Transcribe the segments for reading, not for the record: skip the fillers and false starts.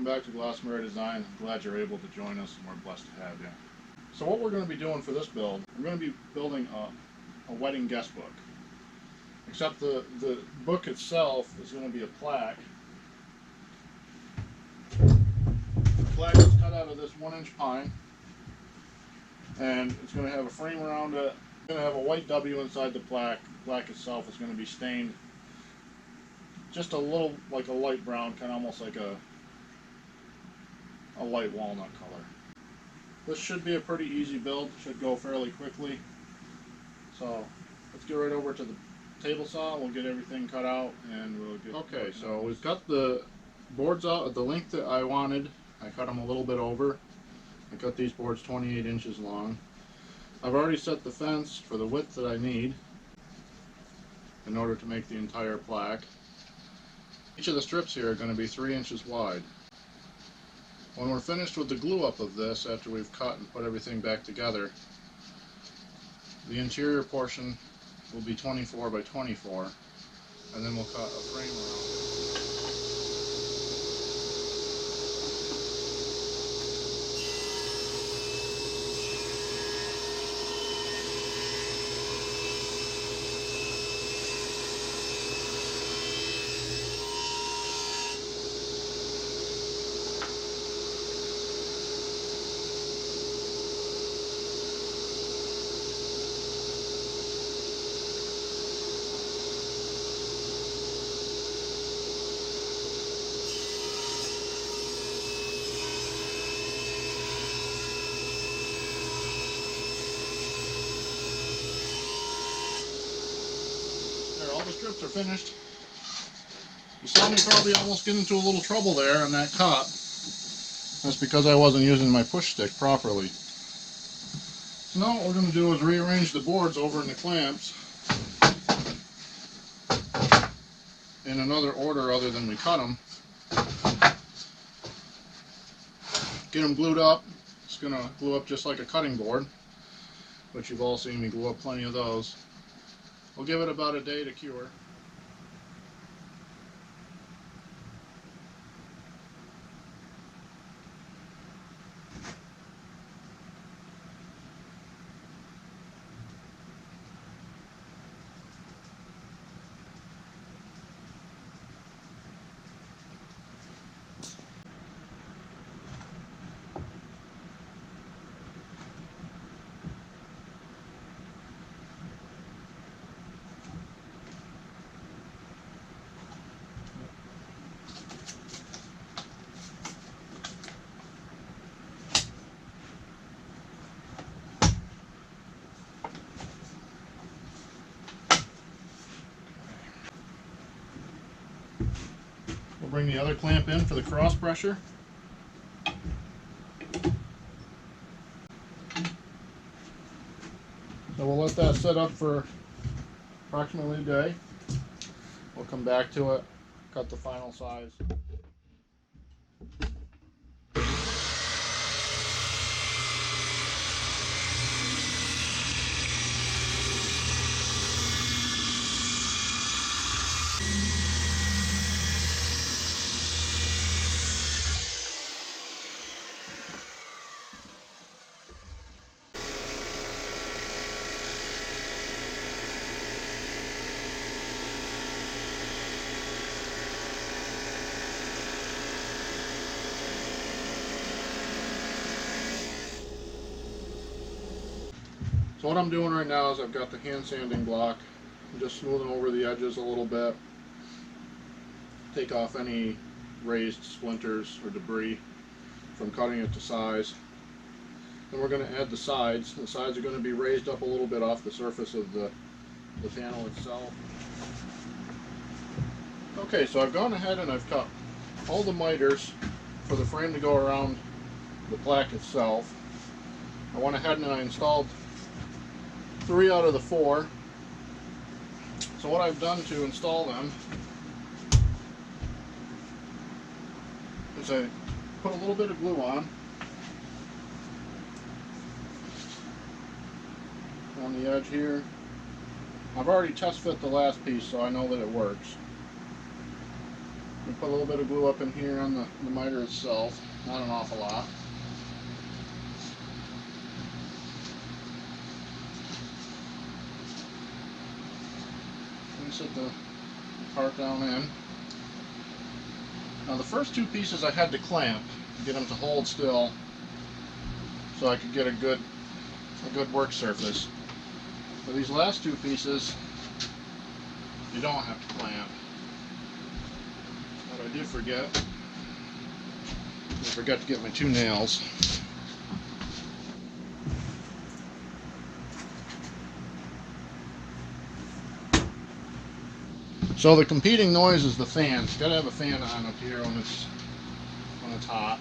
welcome back to Glastenbury Design. I'm glad you're able to join us, and we're blessed to have you. So what we're going to be doing for this build, I'm going to be building a wedding guest book. Except the book itself is going to be a plaque. The plaque is cut out of this 1-inch pine, and it's going to have a frame around it. It's going to have a white W inside the plaque. The plaque itself is going to be stained just a little like a light brown, kind of almost like a light walnut color. This should be a pretty easy build, should go fairly quickly. So let's get right over to the table saw, we'll get everything cut out and we'll get... Okay, so we've got the boards out at the length that I wanted. I cut them a little bit over. I cut these boards 28 inches long. I've already set the fence for the width that I need in order to make the entire plaque. Each of the strips here are going to be 3 inches wide. When we're finished with the glue up of this, after we've cut and put everything back together, the interior portion will be 24 by 24, and then we'll cut a frame around it. All the strips are finished. You saw me probably almost get into a little trouble there on that cut. That's because I wasn't using my push stick properly. So now what we're going to do is rearrange the boards over in the clamps in another order other than we cut them. Get them glued up. It's going to glue up just like a cutting board, which you've all seen me glue up plenty of those. We'll give it about a day to cure. We'll bring the other clamp in for the cross pressure. So we'll let that set up for approximately a day. We'll come back to it, cut the final size. So what I'm doing right now is I've got the hand sanding block. I'm just smoothing over the edges a little bit. Take off any raised splinters or debris from cutting it to size. Then we're going to add the sides. The sides are going to be raised up a little bit off the surface of the panel itself. Okay, so I've gone ahead and I've cut all the miters for the frame to go around the plaque itself. I went ahead and I installed 3 out of the 4. So what I've done to install them is I put a little bit of glue on the edge here. I've already test fit the last piece, so I know that it works. We put a little bit of glue up in here on the miter itself, not an awful lot. And set the part down in. Now the first two pieces I had to clamp to get them to hold still so I could get a good work surface. For these last two pieces, you don't have to clamp. But I did forget. I forgot to get my two nails. So the competing noise is the fan. It's got to have a fan on up here when it's hot.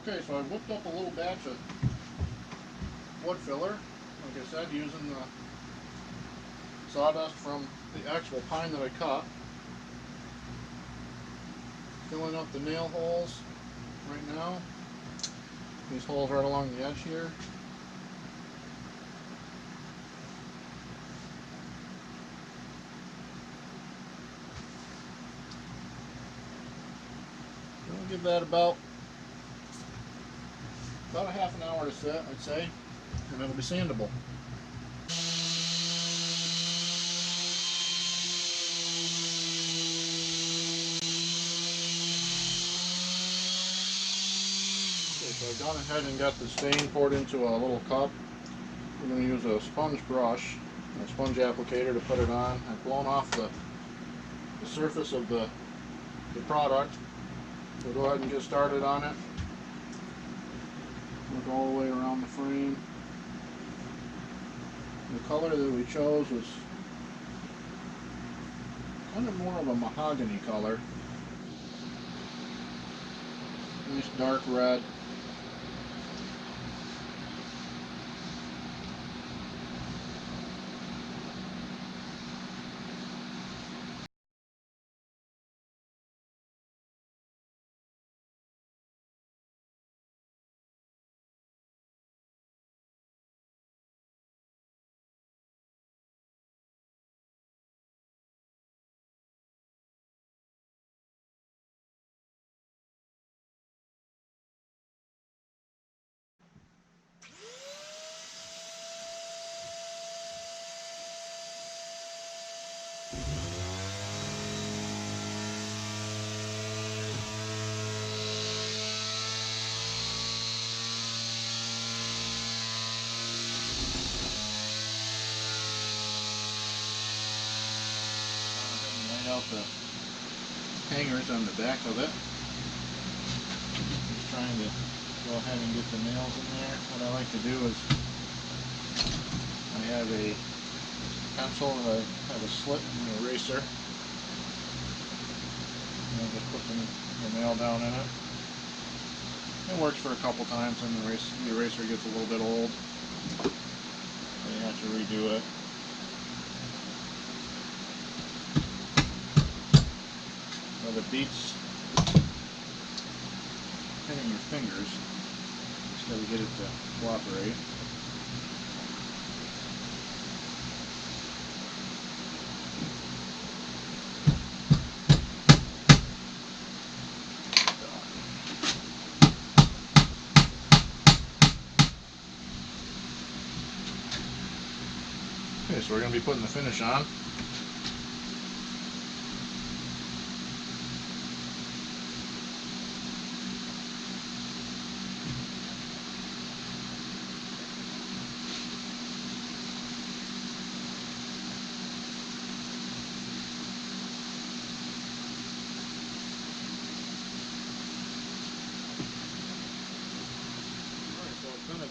Okay, so I whipped up a little batch of wood filler, like I said, using the sawdust from the actual pine that I cut. Filling up the nail holes right now. These holes right along the edge here. I'll give that about a half an hour to set, I'd say, and it'll be sandable. Okay, so I've gone ahead and got the stain poured into a little cup. We're going to use a sponge brush, a sponge applicator to put it on. I've blown off the surface of the product. We'll go ahead and get started on it. Look all the way around the frame. The color that we chose was kind of more of a mahogany color. Nice dark red. Out the hangers on the back of it. Just trying to go ahead and get the nails in there. What I like to do is I have a pencil and I have a slit in the eraser. And I just put the nail down in it. It works for a couple times and the eraser gets a little bit old. So you have to redo it. Well, it beats hitting your fingers. Just got to get it to cooperate. Okay, so we're going to be putting the finish on.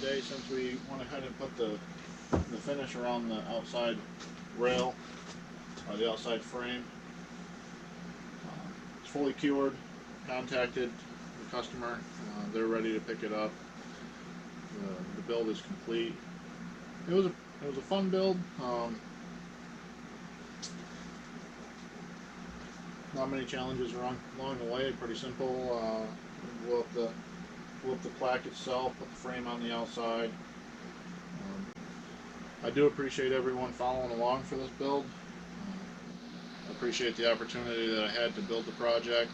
Day since we went ahead and put the finish around the outside rail or the outside frame. It's fully cured. Contacted the customer. They're ready to pick it up. The build is complete. It was a fun build. Not many challenges along the way. Pretty simple. Blow up the plaque itself. Put the frame on the outside. I do appreciate everyone following along for this build. I appreciate the opportunity that I had to build the project.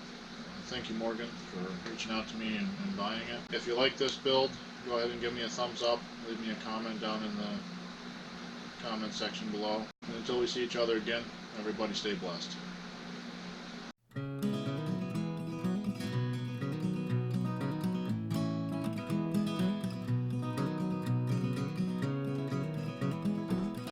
Thank you, Morgan, for reaching out to me and buying it. If you like this build, go ahead and give me a thumbs up. Leave me a comment down in the comment section below. And until we see each other again, everybody stay blessed.